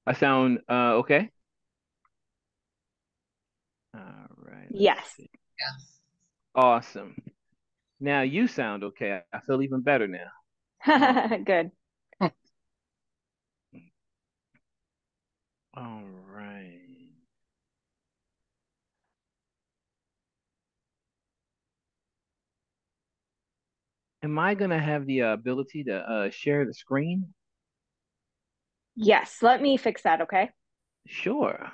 I sound okay? All right, let's Yes. see. Awesome. Now you sound okay. I feel even better now. Good. All right. Am I gonna have the ability to share the screen? Yes, let me fix that, okay? Sure.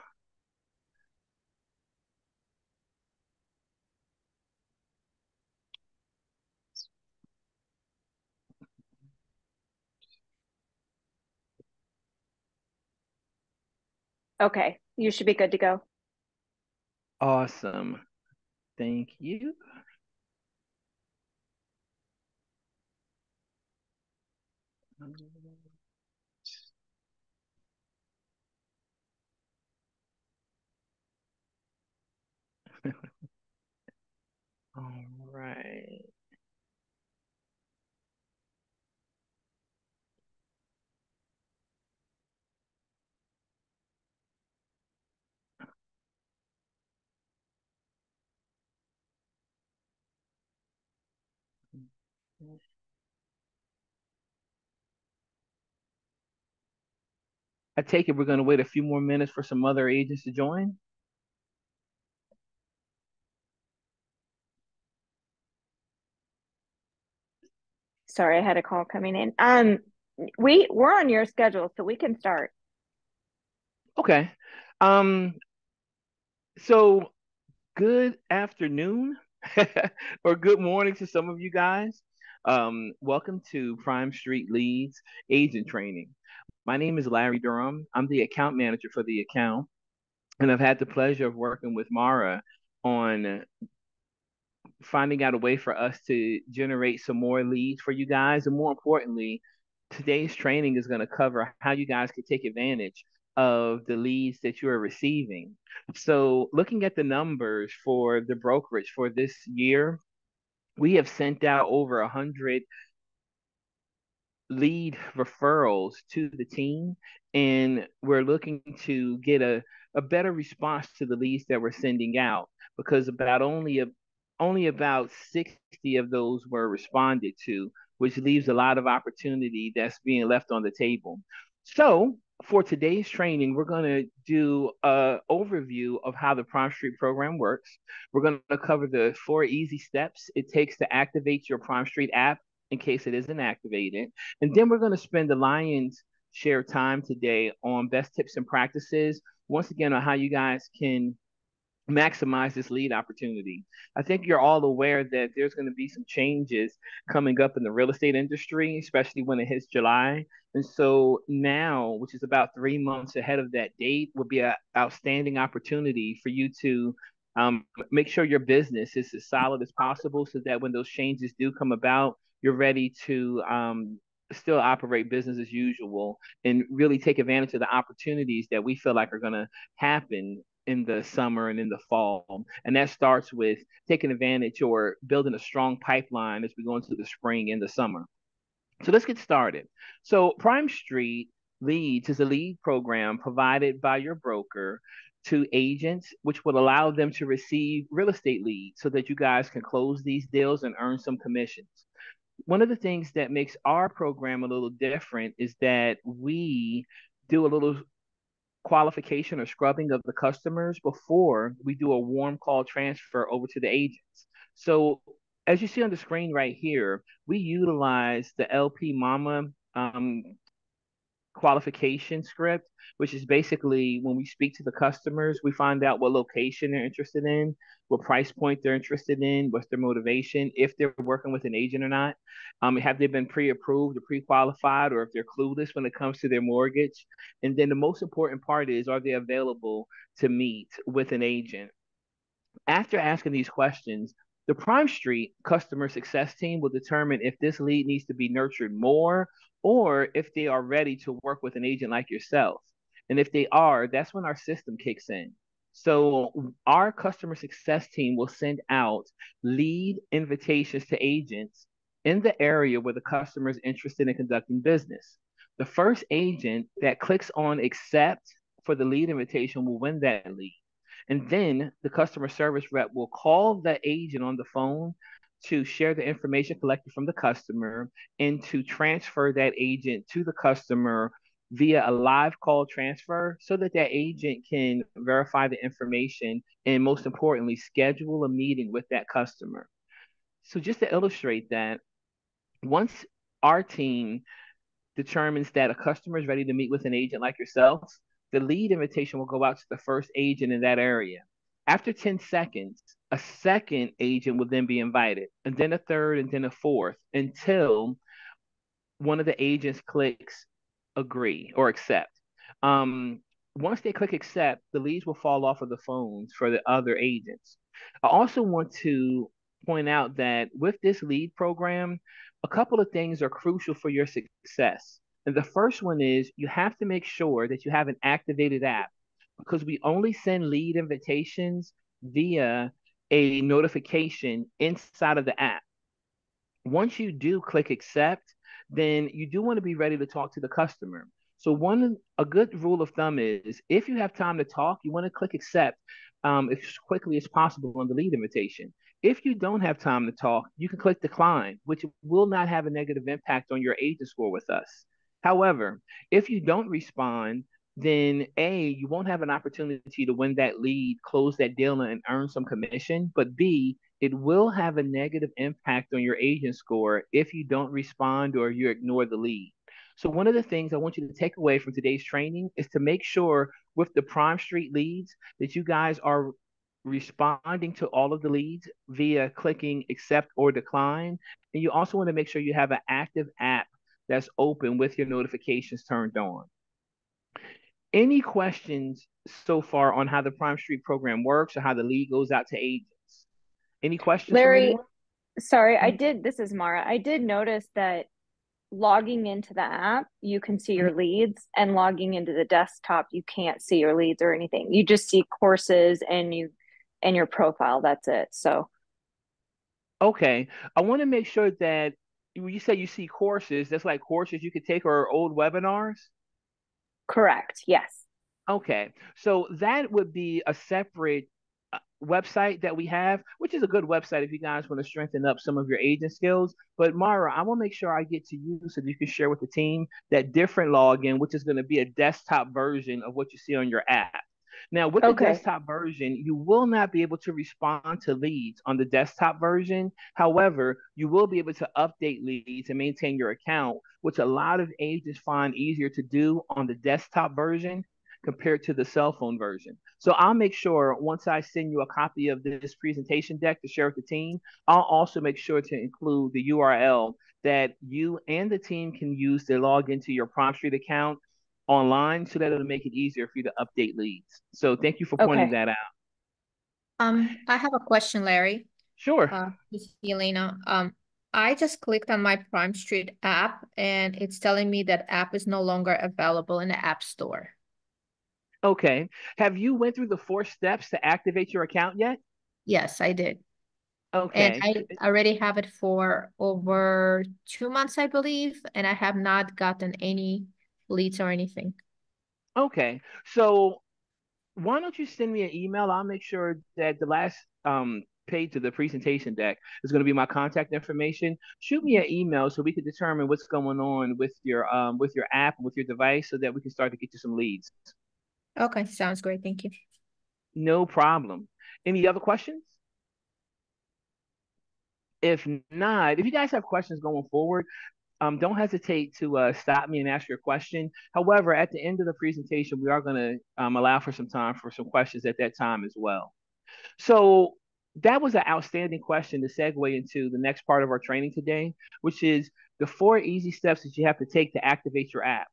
Okay, you should be good to go. Awesome. Thank you. All right. I take it we're gonna wait a few more minutes for some other agents to join. Sorry, I had a call coming in. We're on your schedule, so we can start. Okay. Um, so good afternoon or good morning to some of you guys. Welcome to Prime Street Leads Agent Training. My name is Larry Durham. I'm the account manager for the account, and I've had the pleasure of working with Mara on finding out a way for us to generate some more leads for you guys. And more importantly, today's training is going to cover how you guys can take advantage of the leads that you are receiving. So, looking at the numbers for the brokerage for this year, we have sent out over 100 lead referrals to the team, and we're looking to get a better response to the leads that we're sending out because only about 60 of those were responded to, which leaves a lot of opportunity that's being left on the table. So for today's training, we're going to do an overview of how the Prime Street program works. We're going to cover the 4 easy steps it takes to activate your Prime Street app in case it isn't activated. And then we're going to spend the lion's share time today on best tips and practices. Once again, on how you guys can maximize this lead opportunity. I think you're all aware that there's going to be some changes coming up in the real estate industry, especially when it hits July. And so now, which is about 3 months ahead of that date, would be an outstanding opportunity for you to make sure your business is as solid as possible so that when those changes do come about, you're ready to still operate business as usual and really take advantage of the opportunities that we feel like are going to happen in the summer and in the fall. And that starts with taking advantage or building a strong pipeline as we go into the spring and the summer. So let's get started. So Prime Street Leads is a lead program provided by your broker to agents, which will allow them to receive real estate leads so that you guys can close these deals and earn some commissions. One of the things that makes our program a little different is that we do a little qualification or scrubbing of the customers before we do a warm call transfer over to the agents. So as you see on the screen right here, we utilize the LP Mama qualification script, which is basically when we speak to the customers, we find out what location they're interested in, what price point they're interested in, what's their motivation, if they're working with an agent or not. Have they been pre-approved or pre-qualified, or if they're clueless when it comes to their mortgage? And then the most important part is, are they available to meet with an agent? After asking these questions, the Prime Street customer success team will determine if this lead needs to be nurtured more or if they are ready to work with an agent like yourself. And if they are, that's when our system kicks in. So our customer success team will send out lead invitations to agents in the area where the customer is interested in conducting business. The first agent that clicks on accept for the lead invitation will win that lead. And then the customer service rep will call the agent on the phone to share the information collected from the customer and to transfer that agent to the customer via a live call transfer so that that agent can verify the information and most importantly schedule a meeting with that customer. So just to illustrate that, once our team determines that a customer is ready to meet with an agent like yourself, the lead invitation will go out to the first agent in that area. After 10 seconds, a second agent will then be invited, and then a third, and then a fourth, until one of the agents clicks agree or accept. Um, Once they click accept, the leads will fall off of the phones for the other agents. I also want to point out that with this lead program, a couple of things are crucial for your success. And the first one is you have to make sure that you have an activated app because we only send lead invitations via a notification inside of the app. Once you do click accept, then you do want to be ready to talk to the customer. So a good rule of thumb is if you have time to talk, you want to click accept as quickly as possible on the lead invitation. If you don't have time to talk, you can click decline, which will not have a negative impact on your agent score with us. However, if you don't respond, then A, you won't have an opportunity to win that lead, close that deal, and earn some commission. But B, it will have a negative impact on your agent score if you don't respond or you ignore the lead. So one of the things I want you to take away from today's training is to make sure with the PrimeStreet leads that you guys are responding to all of the leads via clicking accept or decline. And you also want to make sure you have an active app that's open with your notifications turned on. Any questions so far on how the PrimeStreet program works or how the lead goes out to agents? Any questions from Larry, anyone? sorry, Mhm. this is Mara. I did notice that logging into the app, you can see your leads, and logging into the desktop, you can't see your leads or anything. You just see courses and your profile. That's it. So, Okay. I want to make sure that you say you see courses, that's like courses you could take or old webinars. correct. Yes. Okay. So that would be a separate website that we have, which is a good website if you guys want to strengthen up some of your agent skills. But Mara, I will make sure I get to you so that you can share with the team that different login, which is going to be a desktop version of what you see on your app. Now, with the Okay. desktop version, you will not be able to respond to leads on the desktop version. However, you will be able to update leads and maintain your account, which a lot of agents find easier to do on the desktop version compared to the cell phone version. So I'll make sure once I send you a copy of this presentation deck to share with the team, I'll also make sure to include the URL that you and the team can use to log into your PrimeStreet account online so that it'll make it easier for you to update leads. So thank you for pointing Okay. that out. I have a question, Larry. Sure. This is Elena. I just clicked on my Prime Street app and it's telling me that app is no longer available in the App Store. Okay. Have you went through the 4 steps to activate your account yet? Yes, I did. And Okay. I already have it for over 2 months, I believe, and I have not gotten any leads or anything. Okay. So why don't you send me an email? I'll make sure that the last page of the presentation deck is going to be my contact information. Shoot me an email so we can determine what's going on with your app and with your device so that we can start to get you some leads. Okay, sounds great. Thank you. No problem. Any other questions? If not, if you guys have questions going forward, don't hesitate to stop me and ask your question. However, at the end of the presentation, we are going to allow for some time for some questions at that time as well. So that was an outstanding question to segue into the next part of our training today, which is the 4 easy steps that you have to take to activate your app.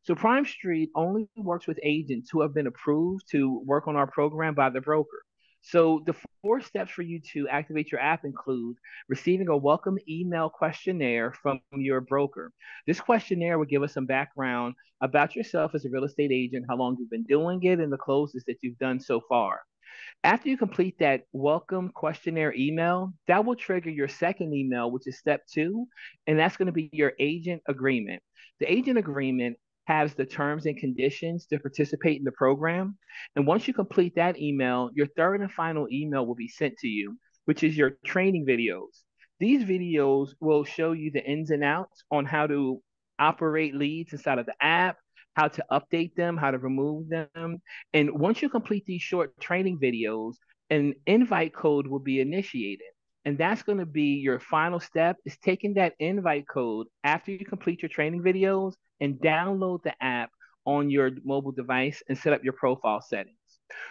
So Prime Street only works with agents who have been approved to work on our program by the broker. So the 4 steps for you to activate your app include receiving a welcome email questionnaire from your broker. This questionnaire will give us some background about yourself as a real estate agent, how long you've been doing it, and the closes that you've done so far. After you complete that welcome questionnaire email, that will trigger your second email, which is step two, and that's going to be your agent agreement. The agent agreement has the terms and conditions to participate in the program. And once you complete that email, your third and final email will be sent to you, which is your training videos. These videos will show you the ins and outs on how to operate leads inside of the app, how to update them, how to remove them. And once you complete these short training videos, an invite code will be initiated. And that's going to be your final step is taking that invite code after you complete your training videos and download the app on your mobile device and set up your profile settings.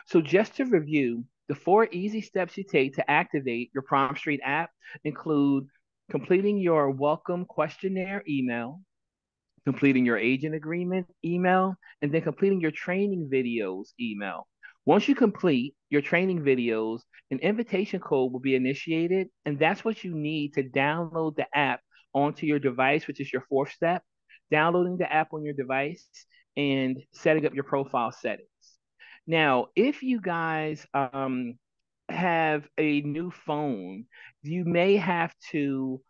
So just to review, the 4 easy steps you take to activate your PrimeStreet app include completing your welcome questionnaire email, completing your agent agreement email, and then completing your training videos email. Once you complete your training videos, an invitation code will be initiated, and that's what you need to download the app onto your device, which is your fourth step, downloading the app on your device and setting up your profile settings. Now, if you guys have a new phone, you may have to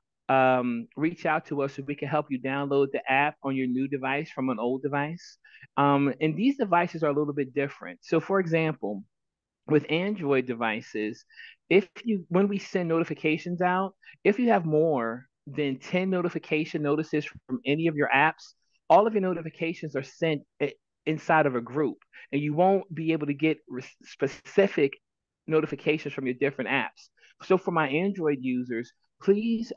reach out to us so we can help you download the app on your new device from an old device. And these devices are a little bit different. So, for example, with Android devices, if you when we send notifications out, if you have more than 10 notification notices from any of your apps, all of your notifications are sent inside of a group, and you won't be able to get specific notifications from your different apps. So for my Android users, please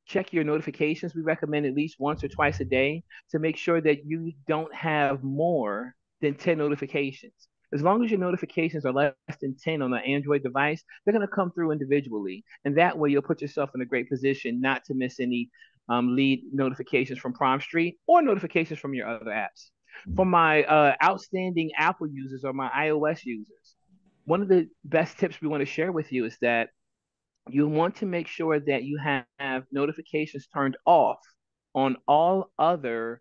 check your notifications. We recommend at least once or twice a day to make sure that you don't have more than 10 notifications. As long as your notifications are less than 10 on an Android device, they're going to come through individually. And that way you'll put yourself in a great position not to miss any lead notifications from PrimeStreet or notifications from your other apps. For my outstanding Apple users or my iOS users, one of the best tips we want to share with you is that you want to make sure that you have notifications turned off on all other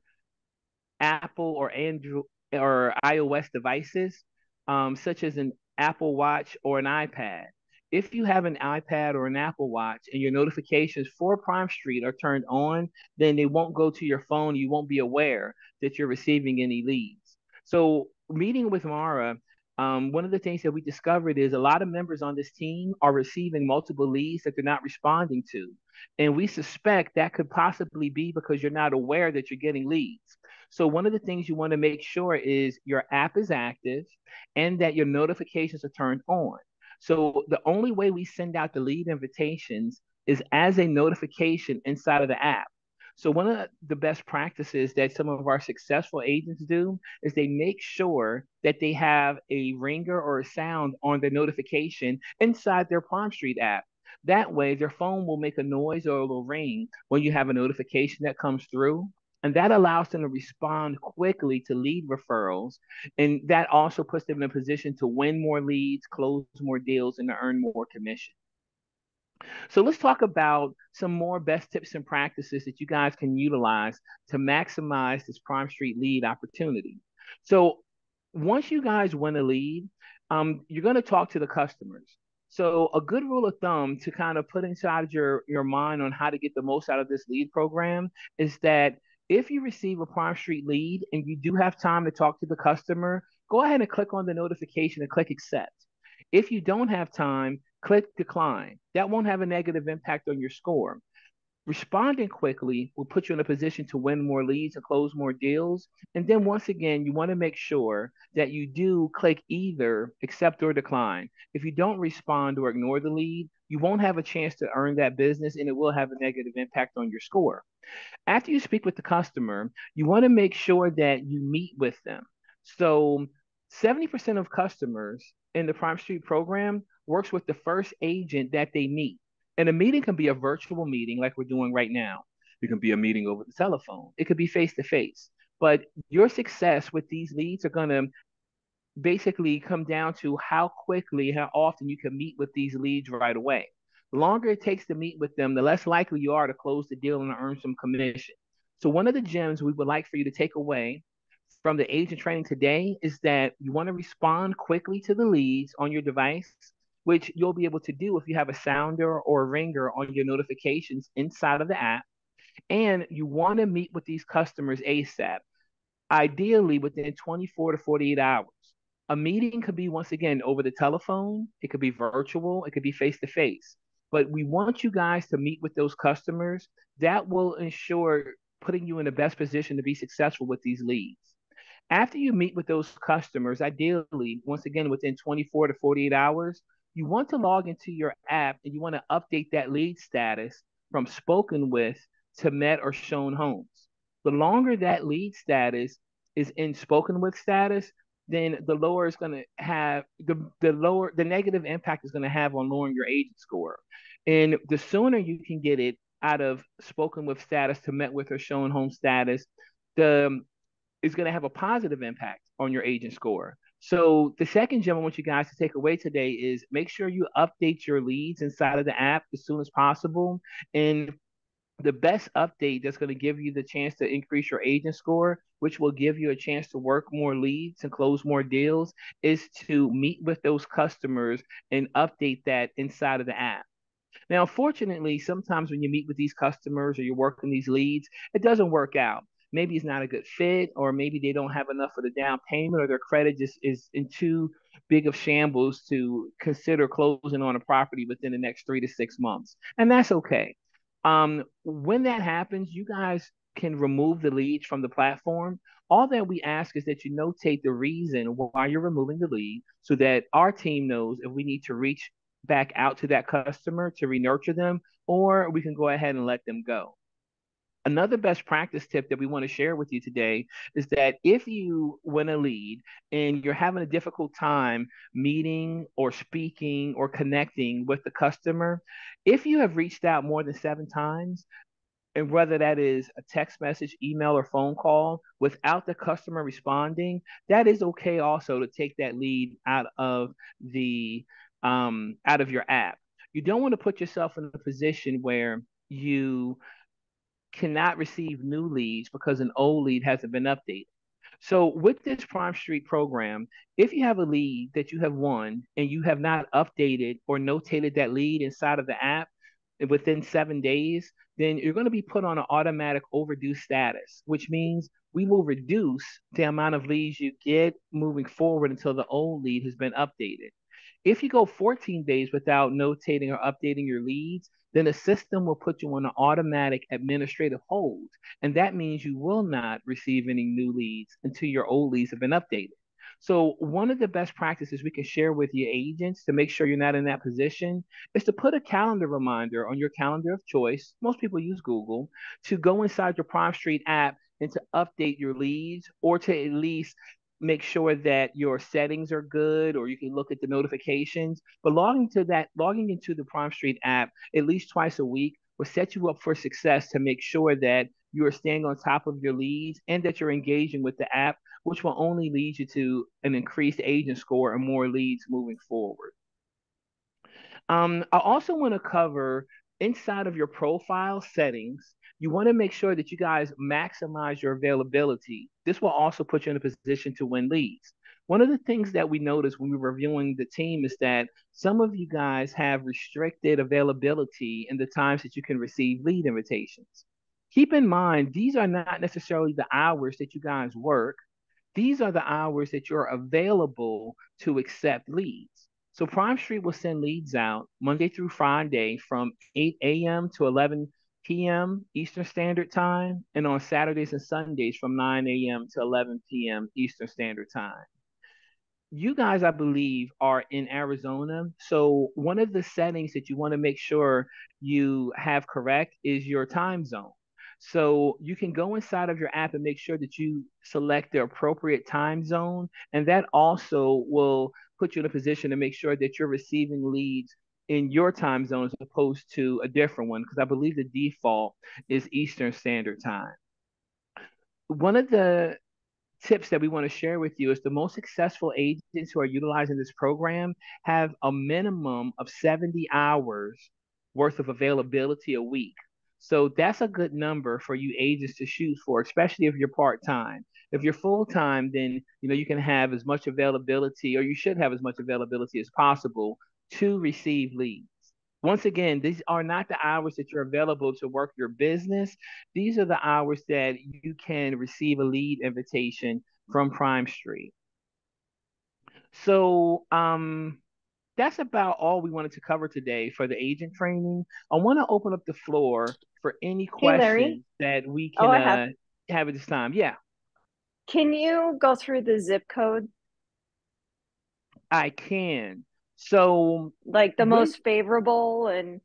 Apple or Android or iOS devices, such as an Apple Watch or an iPad. If you have an iPad or an Apple Watch and your notifications for PrimeStreet are turned on, then they won't go to your phone. You won't be aware that you're receiving any leads. So, meeting with Mara, one of the things that we discovered is a lot of members on this team are receiving multiple leads that they're not responding to. And we suspect that could possibly be because you're not aware that you're getting leads. So one of the things you want to make sure is your app is active and that your notifications are turned on. So the only way we send out the lead invitations is as a notification inside of the app. So one of the best practices that some of our successful agents do is they make sure that they have a ringer or a sound on their notification inside their PrimeStreet app. That way, their phone will make a noise or a little ring when you have a notification that comes through. And that allows them to respond quickly to lead referrals. And that also puts them in a position to win more leads, close more deals, and to earn more commission. So let's talk about some more best tips and practices that you guys can utilize to maximize this PrimeStreet lead opportunity. So once you guys win a lead, you're going to talk to the customers. So a good rule of thumb to kind of put inside your mind on how to get the most out of this lead program is that if you receive a PrimeStreet lead and you do have time to talk to the customer, go ahead and click on the notification and click accept. If you don't have time, click decline. That won't have a negative impact on your score. Responding quickly will put you in a position to win more leads and close more deals. And then once again, you want to make sure that you do click either accept or decline. If you don't respond or ignore the lead, you won't have a chance to earn that business and it will have a negative impact on your score. After you speak with the customer, you want to make sure that you meet with them. So 70% of customers in the PrimeStreet program works with the first agent that they meet. And a meeting can be a virtual meeting like we're doing right now. It can be a meeting over the telephone. It could be face to face. But your success with these leads are going to basically come down to how quickly, how often you can meet with these leads right away. The longer it takes to meet with them, the less likely you are to close the deal and earn some commission. So one of the gems we would like for you to take away from the agent training today is that you want to respond quickly to the leads on your device, which you'll be able to do if you have a sounder or a ringer on your notifications inside of the app. And you want to meet with these customers ASAP, ideally within 24 to 48 hours. A meeting could be, once again, over the telephone, it could be virtual, it could be face to face. But we want you guys to meet with those customers. That will ensure putting you in the best position to be successful with these leads. After you meet with those customers, ideally, once again, within 24 to 48 hours, you want to log into your app and you want to update that lead status from spoken with to met or shown homes. The longer that lead status is in spoken with status, then the lower it's going to have the negative impact is going to have on lowering your agent score. And the sooner you can get it out of spoken with status to met with or shown home status, the is going to have a positive impact on your agent score. So the second gem I want you guys to take away today is make sure you update your leads inside of the app as soon as possible. And the best update that's going to give you the chance to increase your agent score, which will give you a chance to work more leads and close more deals, is to meet with those customers and update that inside of the app. Now, unfortunately, sometimes when you meet with these customers or you're working these leads, it doesn't work out. Maybe it's not a good fit, or maybe they don't have enough of the down payment, or their credit just is in too big of shambles to consider closing on a property within the next 3 to 6 months. And that's okay. When that happens, you guys can remove the leads from the platform. All that we ask is that you notate the reason why you're removing the lead so that our team knows if we need to reach back out to that customer to re-nurture them, or we can go ahead and let them go. Another best practice tip that we want to share with you today is that if you win a lead and you're having a difficult time meeting or speaking or connecting with the customer, if you have reached out more than 7 times, and whether that is a text message, email, or phone call, without the customer responding, that is okay also to take that lead the out of your app. You don't want to put yourself in a position where you cannot receive new leads because an old lead hasn't been updated. So with this PrimeStreet program, if you have a lead that you have won and you have not updated or notated that lead inside of the app within 7 days, then you're going to be put on an automatic overdue status, which means we will reduce the amount of leads you get moving forward until the old lead has been updated. If you go 14 days without notating or updating your leads, then the system will put you on an automatic administrative hold. And that means you will not receive any new leads until your old leads have been updated. So, one of the best practices we can share with your agents to make sure you're not in that position is to put a calendar reminder on your calendar of choice. Most people use Google to go inside your PrimeStreet app and to update your leads, or to at least make sure that your settings are good, or you can look at the notifications. But logging into the PrimeStreet app at least twice a week will set you up for success to make sure that you are staying on top of your leads and that you're engaging with the app, which will only lead you to an increased agent score and more leads moving forward. I also want to cover inside of your profile settings. You want to make sure that you guys maximize your availability. This will also put you in a position to win leads. One of the things that we noticed when we were reviewing the team is that some of you guys have restricted availability in the times that you can receive lead invitations. Keep in mind, these are not necessarily the hours that you guys work. These are the hours that you're available to accept leads. So PrimeStreet will send leads out Monday through Friday from 8 a.m. to 11 p.m. Eastern Standard Time, and on Saturdays and Sundays from 9 a.m. to 11 p.m. Eastern Standard Time. You guys, I believe, are in Arizona. So one of the settings that you want to make sure you have correct is your time zone. So you can go inside of your app and make sure that you select the appropriate time zone. And that also will put you in a position to make sure that you're receiving leads in your time zone as opposed to a different one, because I believe the default is Eastern Standard Time. One of the tips that we want to share with you is the most successful agents who are utilizing this program have a minimum of 70 hours worth of availability a week. So that's a good number for you agents to shoot for, especially if you're part-time. If you're full-time, then you can have as much availability, or you should have as much availability as possible to receive leads. Once again, these are not the hours that you're available to work your business. These are the hours that you can receive a lead invitation from PrimeStreet. So, that's about all we wanted to cover today for the agent training. I want to open up the floor for any Hey, Larry. questions that we Oh, can I have. have at this time. Yeah, Can you go through the zip code, I can. So like the with most favorable and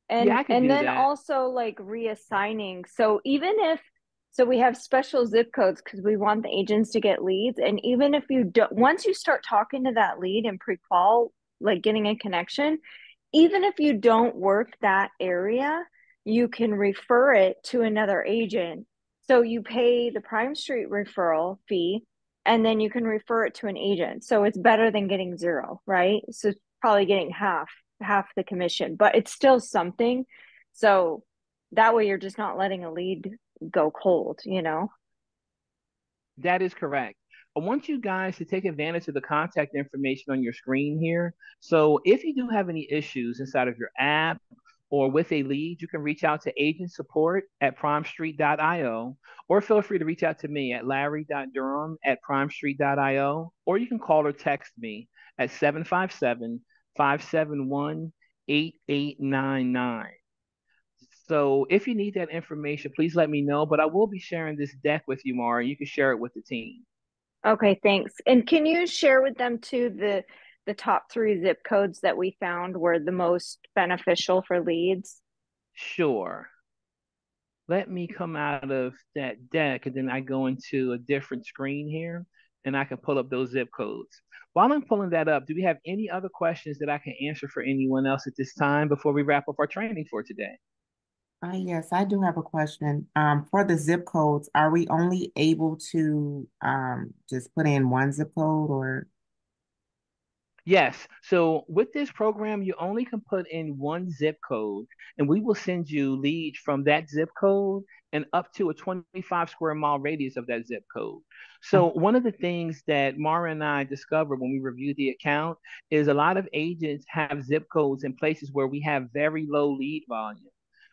yeah, and I could and do then that. also like reassigning. So even if so we have special zip codes because we want the agents to get leads. And even if you don't, once you start talking to that lead and pre-qual, like getting a connection, even if you don't work that area, you can refer it to another agent. So you pay the PrimeStreet referral fee and then you can refer it to an agent. So it's better than getting zero, right? So it's probably getting half the commission, but it's still something. So that way you're just not letting a lead go cold, you know? That is correct. I want you guys to take advantage of the contact information on your screen here. So if you do have any issues inside of your app or with a lead, you can reach out to agent support at primestreet.io, or feel free to reach out to me at larry.durham@primestreet.io, or you can call or text me at 757-571-8899. So if you need that information, please let me know. But I will be sharing this deck with you, Mara. You can share it with the team. Okay, thanks. And can you share with them too the top three zip codes that we found were the most beneficial for leads? Sure. Let me come out of that deck and then I go into a different screen here and I can pull up those zip codes. While I'm pulling that up, do we have any other questions that I can answer for anyone else at this time before we wrap up our training for today? Yes, I do have a question. For the zip codes, are we only able to just put in one zip code or Yes. So with this program, you only can put in one zip code, and we will send you leads from that zip code and up to a 25 square mile radius of that zip code. So one of the things that Mara and I discovered when we reviewed the account is a lot of agents have zip codes in places where we have very low lead volume.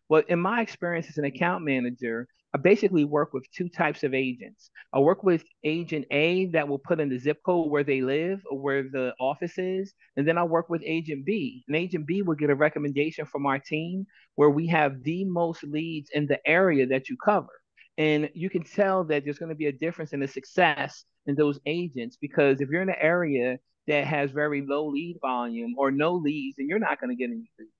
Well, in my experience as an account manager, I basically work with two types of agents. I work with agent A that will put in the zip code where they live or where the office is. And then I work with agent B. And agent B will get a recommendation from our team where we have the most leads in the area that you cover. And you can tell that there's going to be a difference in the success in those agents because if you're in an area that has very low lead volume or no leads, then you're not going to get any leads.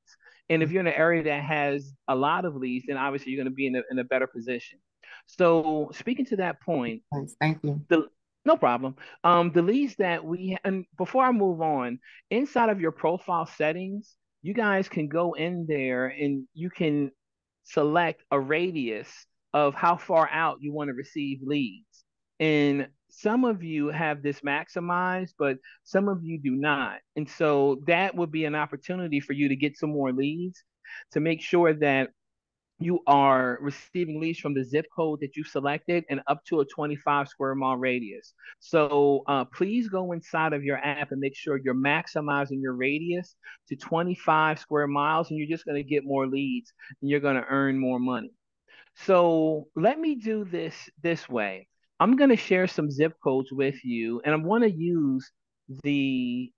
And if you're in an area that has a lot of leads, then obviously you're going to be in a better position. So speaking to that point, Thanks. Thank you. the no problem. The leads that and before I move on, inside of your profile settings, you guys can go in there and you can select a radius of how far out you want to receive leads. And some of you have this maximized, but some of you do not. And so that would be an opportunity for you to get some more leads to make sure that you are receiving leads from the zip code that you selected and up to a 25 square mile radius. So please go inside of your app and make sure you're maximizing your radius to 25 square miles, and you're just going to get more leads and you're going to earn more money. So let me do this way. I'm going to share some zip codes with you, and the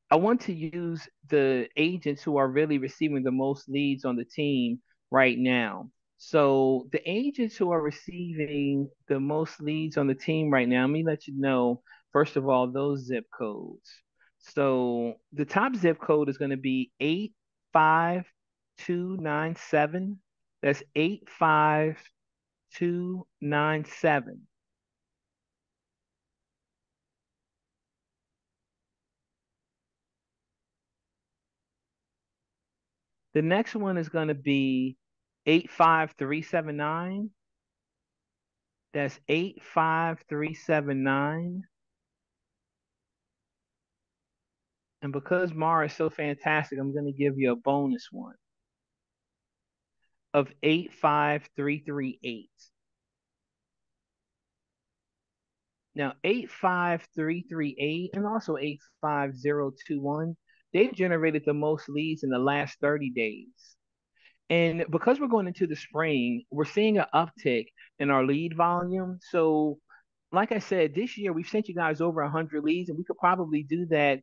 I want to use the agents who are really receiving the most leads on the team right now. So the agents who are receiving the most leads on the team right now, let me let you know, first of all, those zip codes. So the top zip code is going to be 85297. That's 85297. The next one is going to be 85379. That's 85379. And because Mara is so fantastic, I'm going to give you a bonus one. of 85338. Now, 85338 and also 85021, they've generated the most leads in the last 30 days. And because we're going into the spring, we're seeing an uptick in our lead volume. So, like I said, this year we've sent you guys over 100 leads, and we could probably do that.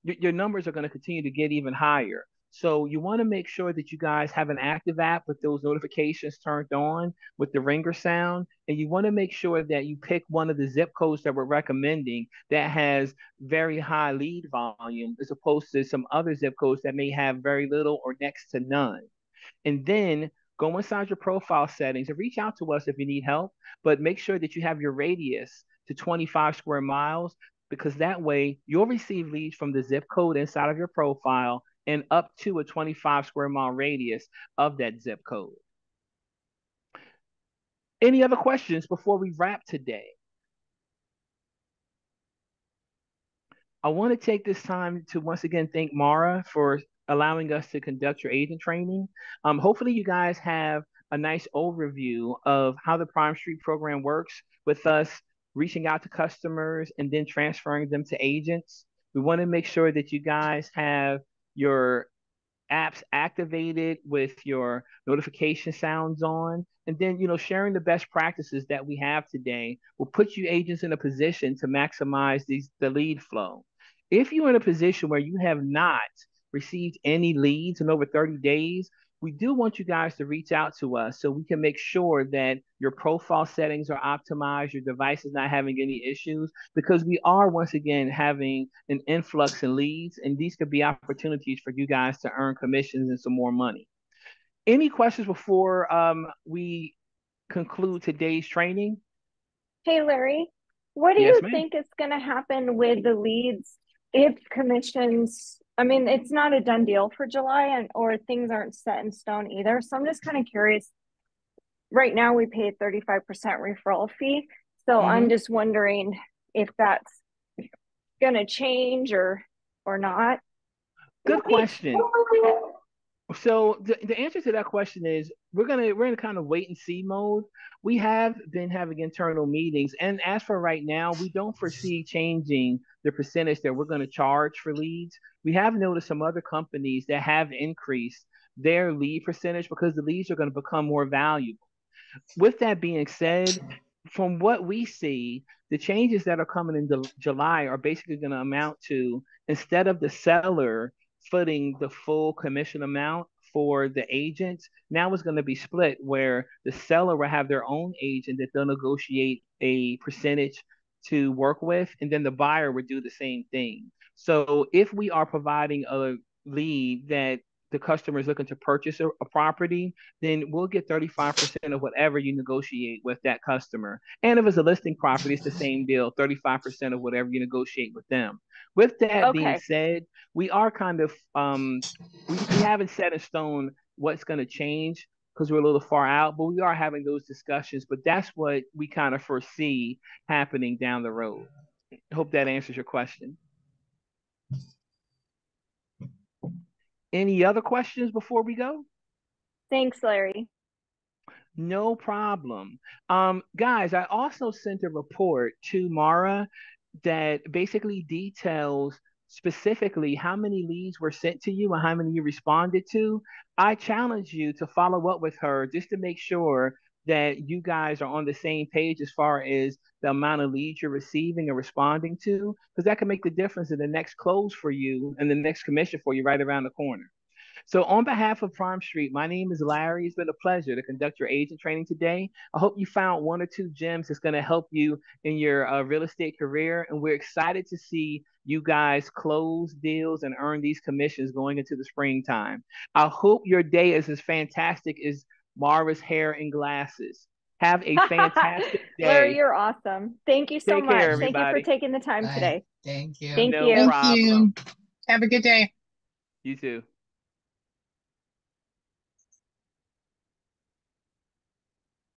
Your numbers are going to continue to get even higher. So you want to make sure that you guys have an active app with those notifications turned on with the ringer sound. And you want to make sure that you pick one of the zip codes that we're recommending that has very high lead volume as opposed to some other zip codes that may have very little or next to none. And then go inside your profile settings and reach out to us if you need help, but make sure that you have your radius to 25 square miles because that way you'll receive leads from the zip code inside of your profile and up to a 25 square mile radius of that zip code. Any other questions before we wrap today? I want to take this time to once again thank Mara for allowing us to conduct your agent training. Hopefully, you guys have a nice overview of how the PrimeStreet program works with us reaching out to customers and then transferring them to agents. We want to make sure that you guys have your apps activated with your notification sounds on. And then, sharing the best practices that we have today will put you agents in a position to maximize the lead flow. If you're in a position where you have not received any leads in over 30 days, we do want you guys to reach out to us so we can make sure that your profile settings are optimized, your device is not having any issues, because we are once again having an influx in leads, and these could be opportunities for you guys to earn commissions and some more money. Any questions before we conclude today's training? Hey, Larry, what do Yes, you ma'am. think is going to happen with the leads if commissions? I mean, it's not a done deal for July, or things aren't set in stone either. So I'm just kind of curious. Right now, we pay a 35% referral fee. So I'm just wondering if that's going to change or not. Good question. So the answer to that question is we're in kind of wait and see mode. We have been having internal meetings, and as for right now, we don't foresee changing the percentage that we're going to charge for leads. We have noticed some other companies that have increased their lead percentage because the leads are going to become more valuable. With that being said, from what we see, the changes that are coming in July are basically going to amount to, instead of the seller footing the full commission amount for the agents, now it's going to be split where the seller will have their own agent that they'll negotiate a percentage to work with, and then the buyer would do the same thing. So if we are providing a lead that the customer is looking to purchase a property, then we'll get 35% of whatever you negotiate with that customer. And if it's a listing property, it's the same deal, 35% of whatever you negotiate with them. With that being said, we are kind of we haven't set in stone what's going to change because we're a little far out, but we are having those discussions. But that's what we kind of foresee happening down the road. Hope that answers your question. Any other questions before we go? Thanks, Larry. No problem. Guys, I also sent a report to Mara that basically details specifically how many leads were sent to you and how many you responded to. I challenge you to follow up with her just to make sure that you guys are on the same page as far as the amount of leads you're receiving and responding to, because that can make the difference in the next close for you and the next commission for you right around the corner. So, on behalf of PrimeStreet, my name is Larry. It's been a pleasure to conduct your agent training today. I hope you found one or two gems that's going to help you in your real estate career. And we're excited to see you guys close deals and earn these commissions going into the springtime. I hope your day is as fantastic as Mara's hair and glasses. Have a fantastic day. Larry, you're awesome. Thank you so Take much. care, everybody. Thank you for taking the time today. Thank you. Thank No you. problem. Have a good day. You too.